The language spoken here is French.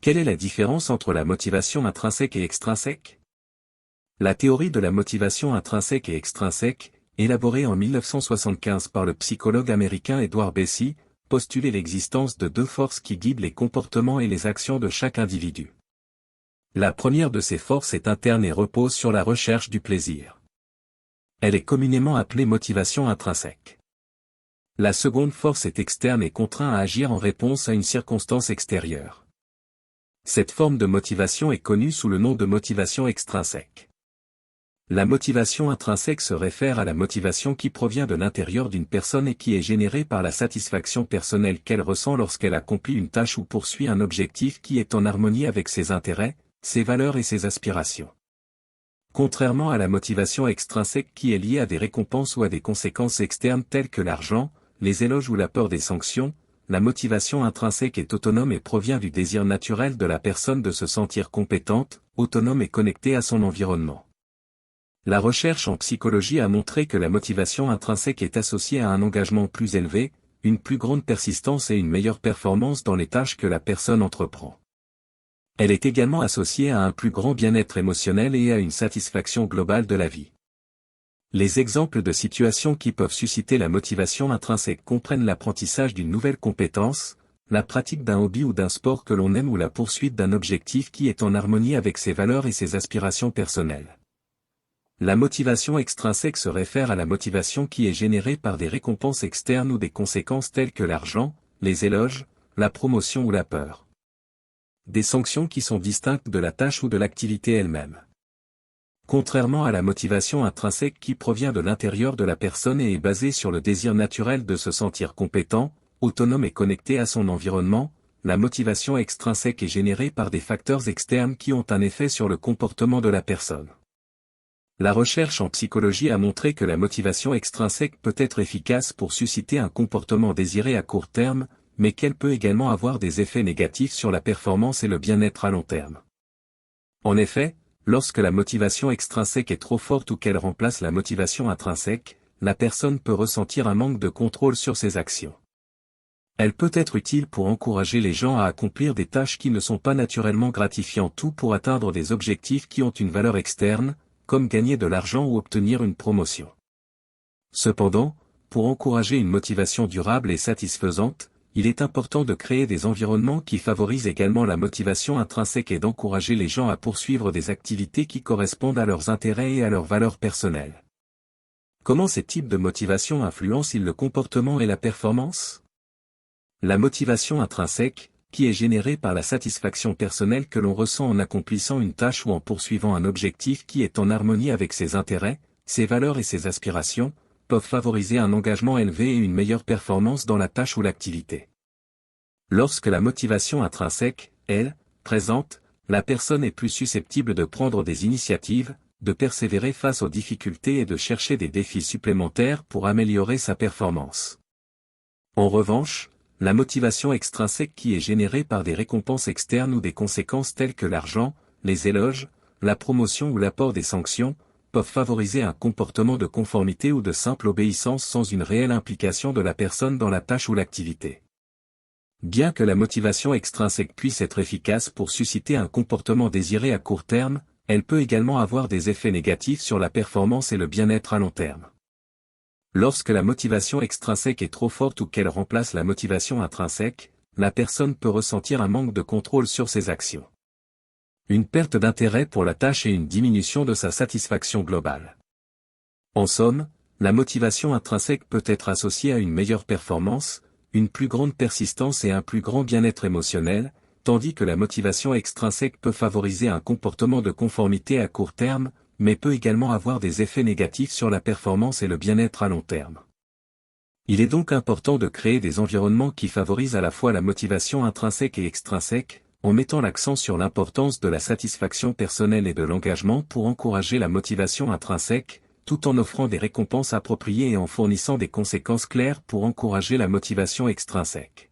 Quelle est la différence entre la motivation intrinsèque et extrinsèque? La théorie de la motivation intrinsèque et extrinsèque, élaborée en 1975 par le psychologue américain Edward Bessey, postulait l'existence de deux forces qui guident les comportements et les actions de chaque individu. La première de ces forces est interne et repose sur la recherche du plaisir. Elle est communément appelée motivation intrinsèque. La seconde force est externe et contraint à agir en réponse à une circonstance extérieure. Cette forme de motivation est connue sous le nom de motivation extrinsèque. La motivation intrinsèque se réfère à la motivation qui provient de l'intérieur d'une personne et qui est générée par la satisfaction personnelle qu'elle ressent lorsqu'elle accomplit une tâche ou poursuit un objectif qui est en harmonie avec ses intérêts, ses valeurs et ses aspirations. Contrairement à la motivation extrinsèque qui est liée à des récompenses ou à des conséquences externes telles que l'argent, les éloges ou la peur des sanctions, la motivation intrinsèque est autonome et provient du désir naturel de la personne de se sentir compétente, autonome et connectée à son environnement. La recherche en psychologie a montré que la motivation intrinsèque est associée à un engagement plus élevé, une plus grande persistance et une meilleure performance dans les tâches que la personne entreprend. Elle est également associée à un plus grand bien-être émotionnel et à une satisfaction globale de la vie. Les exemples de situations qui peuvent susciter la motivation intrinsèque comprennent l'apprentissage d'une nouvelle compétence, la pratique d'un hobby ou d'un sport que l'on aime ou la poursuite d'un objectif qui est en harmonie avec ses valeurs et ses aspirations personnelles. La motivation extrinsèque se réfère à la motivation qui est générée par des récompenses externes ou des conséquences telles que l'argent, les éloges, la promotion ou la peur. Des sanctions qui sont distinctes de la tâche ou de l'activité elle-même. Contrairement à la motivation intrinsèque qui provient de l'intérieur de la personne et est basée sur le désir naturel de se sentir compétent, autonome et connecté à son environnement, la motivation extrinsèque est générée par des facteurs externes qui ont un effet sur le comportement de la personne. La recherche en psychologie a montré que la motivation extrinsèque peut être efficace pour susciter un comportement désiré à court terme, mais qu'elle peut également avoir des effets négatifs sur la performance et le bien-être à long terme. En effet, lorsque la motivation extrinsèque est trop forte ou qu'elle remplace la motivation intrinsèque, la personne peut ressentir un manque de contrôle sur ses actions. Elle peut être utile pour encourager les gens à accomplir des tâches qui ne sont pas naturellement gratifiantes ou pour atteindre des objectifs qui ont une valeur externe, comme gagner de l'argent ou obtenir une promotion. Cependant, pour encourager une motivation durable et satisfaisante, il est important de créer des environnements qui favorisent également la motivation intrinsèque et d'encourager les gens à poursuivre des activités qui correspondent à leurs intérêts et à leurs valeurs personnelles. Comment ces types de motivation influencent-ils le comportement et la performance? La motivation intrinsèque, qui est générée par la satisfaction personnelle que l'on ressent en accomplissant une tâche ou en poursuivant un objectif qui est en harmonie avec ses intérêts, ses valeurs et ses aspirations, peuvent favoriser un engagement élevé et une meilleure performance dans la tâche ou l'activité. Lorsque la motivation intrinsèque, elle, présente, la personne est plus susceptible de prendre des initiatives, de persévérer face aux difficultés et de chercher des défis supplémentaires pour améliorer sa performance. En revanche, la motivation extrinsèque qui est générée par des récompenses externes ou des conséquences telles que l'argent, les éloges, la promotion ou l'apport des sanctions, peuvent favoriser un comportement de conformité ou de simple obéissance sans une réelle implication de la personne dans la tâche ou l'activité. Bien que la motivation extrinsèque puisse être efficace pour susciter un comportement désiré à court terme, elle peut également avoir des effets négatifs sur la performance et le bien-être à long terme. Lorsque la motivation extrinsèque est trop forte ou qu'elle remplace la motivation intrinsèque, la personne peut ressentir un manque de contrôle sur ses actions. Une perte d'intérêt pour la tâche et une diminution de sa satisfaction globale. En somme, la motivation intrinsèque peut être associée à une meilleure performance, une plus grande persistance et un plus grand bien-être émotionnel, tandis que la motivation extrinsèque peut favoriser un comportement de conformité à court terme, mais peut également avoir des effets négatifs sur la performance et le bien-être à long terme. Il est donc important de créer des environnements qui favorisent à la fois la motivation intrinsèque et extrinsèque, en mettant l'accent sur l'importance de la satisfaction personnelle et de l'engagement pour encourager la motivation intrinsèque, tout en offrant des récompenses appropriées et en fournissant des conséquences claires pour encourager la motivation extrinsèque.